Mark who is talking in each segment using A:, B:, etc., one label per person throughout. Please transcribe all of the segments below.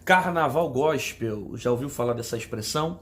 A: Carnaval gospel, já ouviu falar dessa expressão?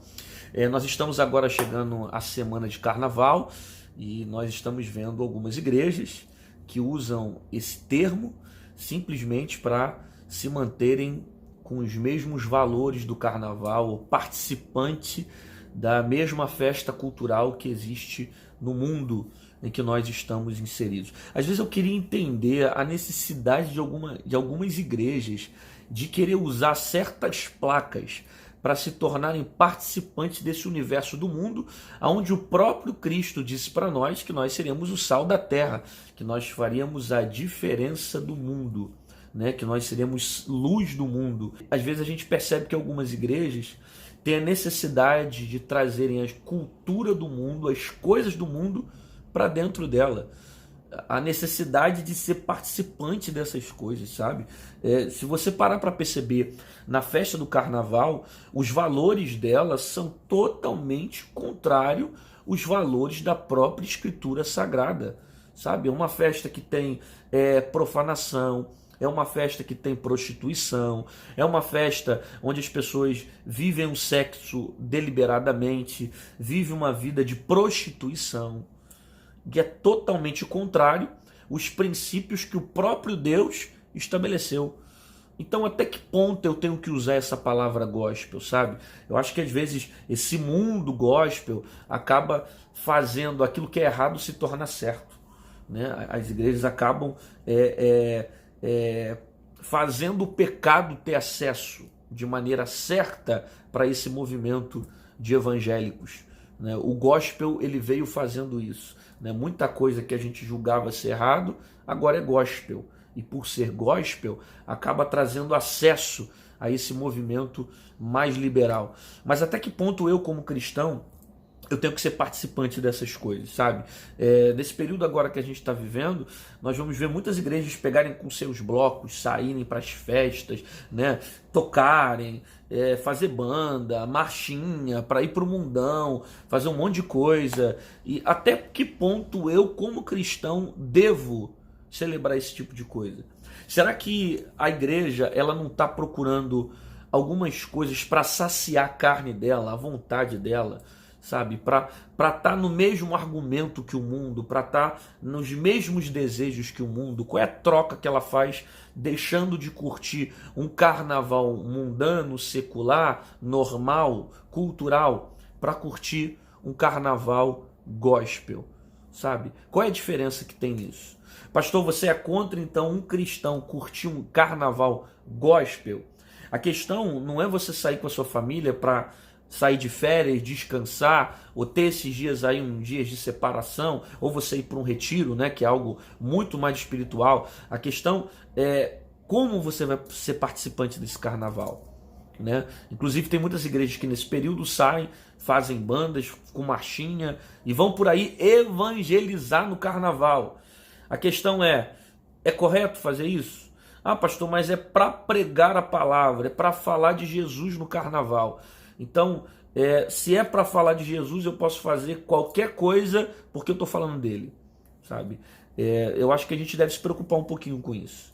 A: Nós estamos agora chegando à semana de carnaval e nós estamos vendo algumas igrejas que usam esse termo simplesmente para se manterem com os mesmos valores do carnaval, ou participante da mesma festa cultural que existe no mundo em que nós estamos inseridos. Às vezes eu queria entender a necessidade de algumas igrejas de querer usar certas placas para se tornarem participantes desse universo do mundo, onde o próprio Cristo disse para nós que nós seríamos o sal da terra, que nós faríamos a diferença do mundo, né? Que nós seremos luz do mundo. Às vezes a gente percebe que algumas igrejas têm a necessidade de trazerem a cultura do mundo, as coisas do mundo para dentro dela. A necessidade de ser participante dessas coisas, sabe? Se você parar para perceber, na festa do carnaval, os valores dela são totalmente contrários aos valores da própria escritura sagrada, sabe? É uma festa que tem profanação, é uma festa que tem prostituição, é uma festa onde as pessoas vivem o sexo deliberadamente, vivem uma vida de prostituição, que é totalmente contrário aos princípios que o próprio Deus estabeleceu. Então, até que ponto eu tenho que usar essa palavra gospel, sabe? Eu acho que às vezes esse mundo gospel acaba fazendo aquilo que é errado se tornar certo, né? As igrejas acabam fazendo o pecado ter acesso de maneira certa para esse movimento de evangélicos, né? O gospel ele veio fazendo isso, né? Muita coisa que a gente julgava ser errado agora é gospel, e por ser gospel acaba trazendo acesso a esse movimento mais liberal. Mas até que ponto eu, como cristão, eu tenho que ser participante dessas coisas, sabe? Nesse período agora que a gente está vivendo, nós vamos ver muitas igrejas pegarem com seus blocos, saírem para as festas, né? Tocarem, fazer banda, marchinha, para ir para o mundão, fazer um monte de coisa. E até que ponto eu, como cristão, devo celebrar esse tipo de coisa? Será que a igreja ela não está procurando algumas coisas para saciar a carne dela, a vontade dela, sabe? Para estar no mesmo argumento que o mundo, para estar nos mesmos desejos que o mundo? Qual é a troca que ela faz deixando de curtir um carnaval mundano, secular, normal, cultural, para curtir um carnaval gospel, sabe? Qual é a diferença que tem nisso? Pastor, você é contra então um cristão curtir um carnaval gospel? A questão não é você sair com a sua família para sair de férias, descansar, ou ter esses dias aí, uns dias de separação, ou você ir para um retiro, né, que é algo muito mais espiritual. A questão é como você vai ser participante desse carnaval, né? Inclusive tem muitas igrejas que nesse período saem, fazem bandas com marchinha e vão por aí evangelizar no carnaval. A questão é correto fazer isso? Ah, pastor, mas é para pregar a palavra, é para falar de Jesus no carnaval. Então, se é para falar de Jesus, eu posso fazer qualquer coisa porque eu estou falando dele, sabe? Eu acho que a gente deve se preocupar um pouquinho com isso,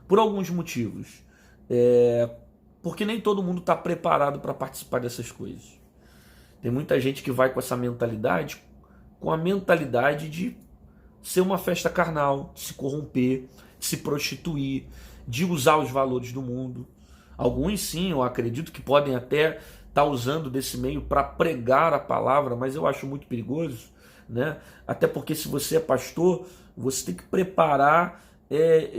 A: por alguns motivos. Porque nem todo mundo está preparado para participar dessas coisas. Tem muita gente que vai com essa mentalidade, com a mentalidade de ser uma festa carnal, de se corromper, de se prostituir, de usar os valores do mundo. Alguns sim, eu acredito que podem até estar usando desse meio para pregar a palavra, mas eu acho muito perigoso, né? Até porque se você é pastor, você tem que preparar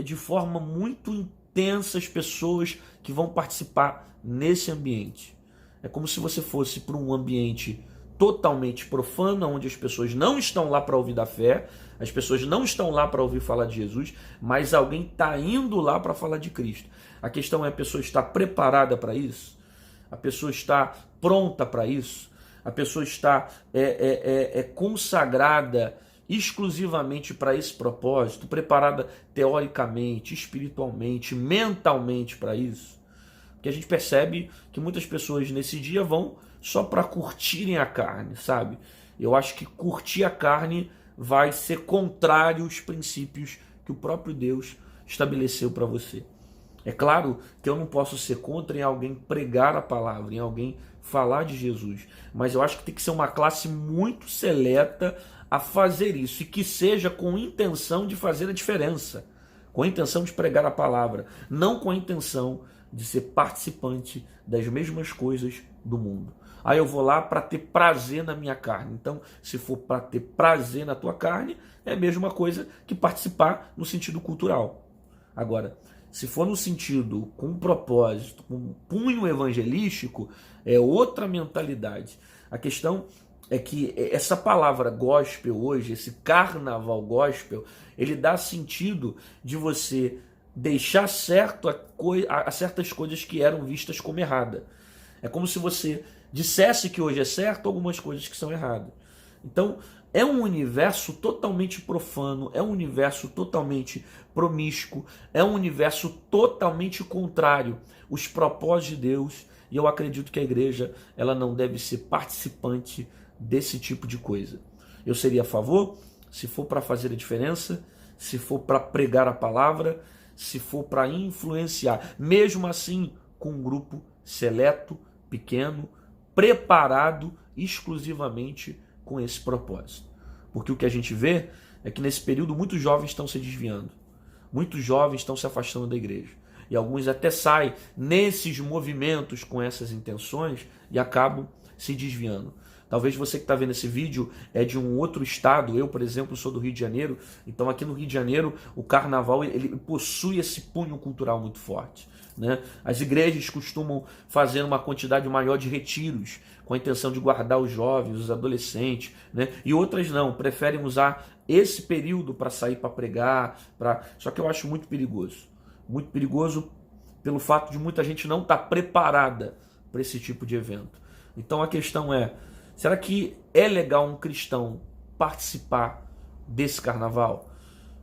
A: de forma muito intensa as pessoas que vão participar nesse ambiente. É como se você fosse para um ambiente totalmente profano, onde as pessoas não estão lá para ouvir da fé, as pessoas não estão lá para ouvir falar de Jesus, mas alguém está indo lá para falar de Cristo. A questão é: a pessoa está preparada para isso? A pessoa está pronta para isso? A pessoa está consagrada exclusivamente para esse propósito, preparada teoricamente, espiritualmente, mentalmente para isso? Porque a gente percebe que muitas pessoas nesse dia vão só para curtirem a carne, sabe? Eu acho que curtir a carne vai ser contrário aos princípios que o próprio Deus estabeleceu para você. É claro que eu não posso ser contra em alguém pregar a palavra, em alguém falar de Jesus, mas eu acho que tem que ser uma classe muito seleta a fazer isso, e que seja com intenção de fazer a diferença, com a intenção de pregar a palavra, não com a intenção de ser participante das mesmas coisas do mundo. Aí eu vou lá para ter prazer na minha carne. Então, se for para ter prazer na tua carne, é a mesma coisa que participar no sentido cultural. Agora, se for no sentido com propósito, com punho evangelístico, é outra mentalidade. A questão é que essa palavra gospel hoje, esse carnaval gospel, ele dá sentido de você deixar certo a certas coisas que eram vistas como errada. É como se você dissesse que hoje é certo algumas coisas que são erradas. Então, é um universo totalmente profano, é um universo totalmente promíscuo, é um universo totalmente contrário aos propósitos de Deus, e eu acredito que a igreja ela não deve ser participante desse tipo de coisa. Eu seria a favor se for para fazer a diferença, se for para pregar a palavra, se for para influenciar, mesmo assim com um grupo seleto, pequeno, preparado exclusivamente com esse propósito. Porque o que a gente vê é que nesse período muitos jovens estão se desviando, muitos jovens estão se afastando da igreja, e alguns até saem nesses movimentos com essas intenções e acabam se desviando. Talvez você que está vendo esse vídeo é de um outro estado. Eu, por exemplo, sou do Rio de Janeiro. Então aqui no Rio de Janeiro o carnaval ele possui esse punho cultural muito forte, né? As igrejas costumam fazer uma quantidade maior de retiros com a intenção de guardar os jovens, os adolescentes, né? E outras não, preferem usar esse período para sair para pregar. Só que eu acho muito perigoso pelo fato de muita gente não estar preparada para esse tipo de evento. Então a questão é, será que é legal um cristão participar desse carnaval?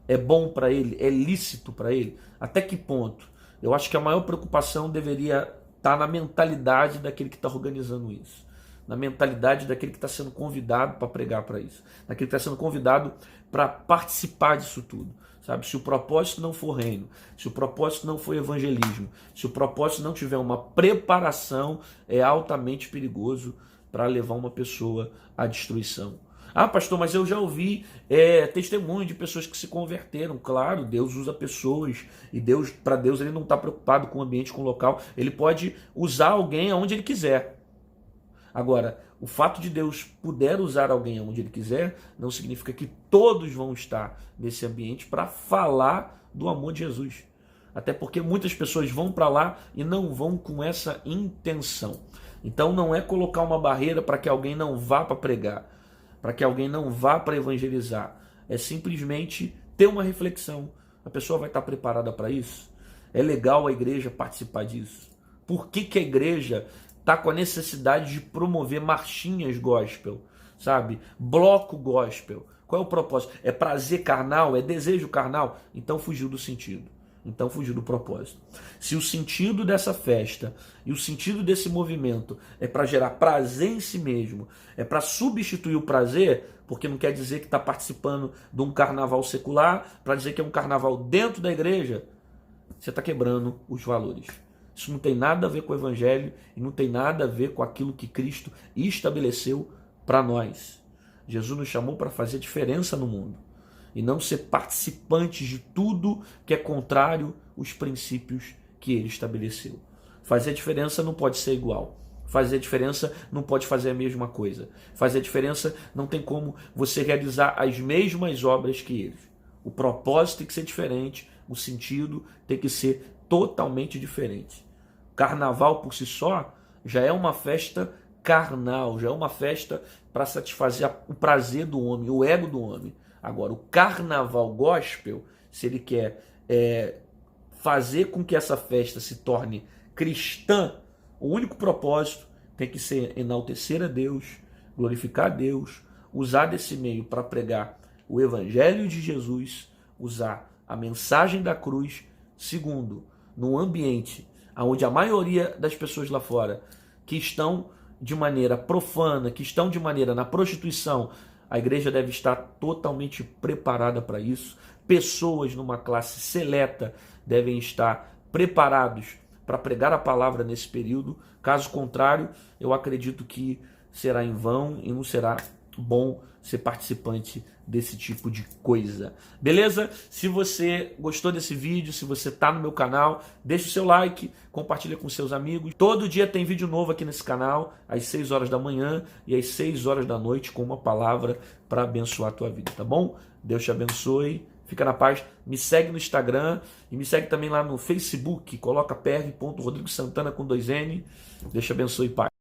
A: É bom para ele? É lícito para ele? Até que ponto? Eu acho que a maior preocupação deveria estar na mentalidade daquele que está organizando isso, na mentalidade daquele que está sendo convidado para pregar para isso, daquele que está sendo convidado para participar disso tudo. Sabe? Se o propósito não for reino, se o propósito não for evangelismo, se o propósito não tiver uma preparação, é altamente perigoso para levar uma pessoa à destruição. Ah, pastor, mas eu já ouvi testemunho de pessoas que se converteram. Claro, Deus usa pessoas, e para Deus ele não está preocupado com o ambiente, com o local. Ele pode usar alguém aonde ele quiser. Agora, o fato de Deus puder usar alguém aonde ele quiser, não significa que todos vão estar nesse ambiente para falar do amor de Jesus. Até porque muitas pessoas vão para lá e não vão com essa intenção. Então não é colocar uma barreira para que alguém não vá para pregar, para que alguém não vá para evangelizar. É simplesmente ter uma reflexão. A pessoa vai estar preparada para isso? É legal a igreja participar disso? Por que a igreja está com a necessidade de promover marchinhas gospel, sabe? Bloco gospel? Qual é o propósito? É prazer carnal? É desejo carnal? Então fugiu do sentido. Então fugiu do propósito. Se o sentido dessa festa e o sentido desse movimento é para gerar prazer em si mesmo, é para substituir o prazer, porque não quer dizer que está participando de um carnaval secular, para dizer que é um carnaval dentro da igreja, você está quebrando os valores. Isso não tem nada a ver com o evangelho e não tem nada a ver com aquilo que Cristo estabeleceu para nós. Jesus nos chamou para fazer diferença no mundo e não ser participantes de tudo que é contrário aos princípios que ele estabeleceu. Fazer a diferença não pode ser igual. Fazer a diferença não pode fazer a mesma coisa. Fazer a diferença não tem como você realizar as mesmas obras que eles. O propósito tem que ser diferente, o sentido tem que ser totalmente diferente. Carnaval por si só já é uma festa carnal, já é uma festa para satisfazer o prazer do homem, o ego do homem. Agora, o carnaval gospel, se ele quer fazer com que essa festa se torne cristã, o único propósito tem que ser enaltecer a Deus, glorificar a Deus, usar desse meio para pregar o evangelho de Jesus, usar a mensagem da cruz. Segundo, num ambiente onde a maioria das pessoas lá fora que estão de maneira profana, que estão de maneira na prostituição, a igreja deve estar totalmente preparada para isso. Pessoas numa classe seleta devem estar preparados para pregar a palavra nesse período. Caso contrário, eu acredito que será em vão e não será bom ser participante desse tipo de coisa. Beleza? Se você gostou desse vídeo, se você tá no meu canal, deixa o seu like, compartilha com seus amigos. Todo dia tem vídeo novo aqui nesse canal, às 6 horas da manhã e às 6 horas da noite, com uma palavra para abençoar a tua vida, tá bom? Deus te abençoe. Fica na paz, me segue no Instagram e me segue também lá no Facebook, coloca pr.rodrigosantana com 2N. Deus te abençoe, pai.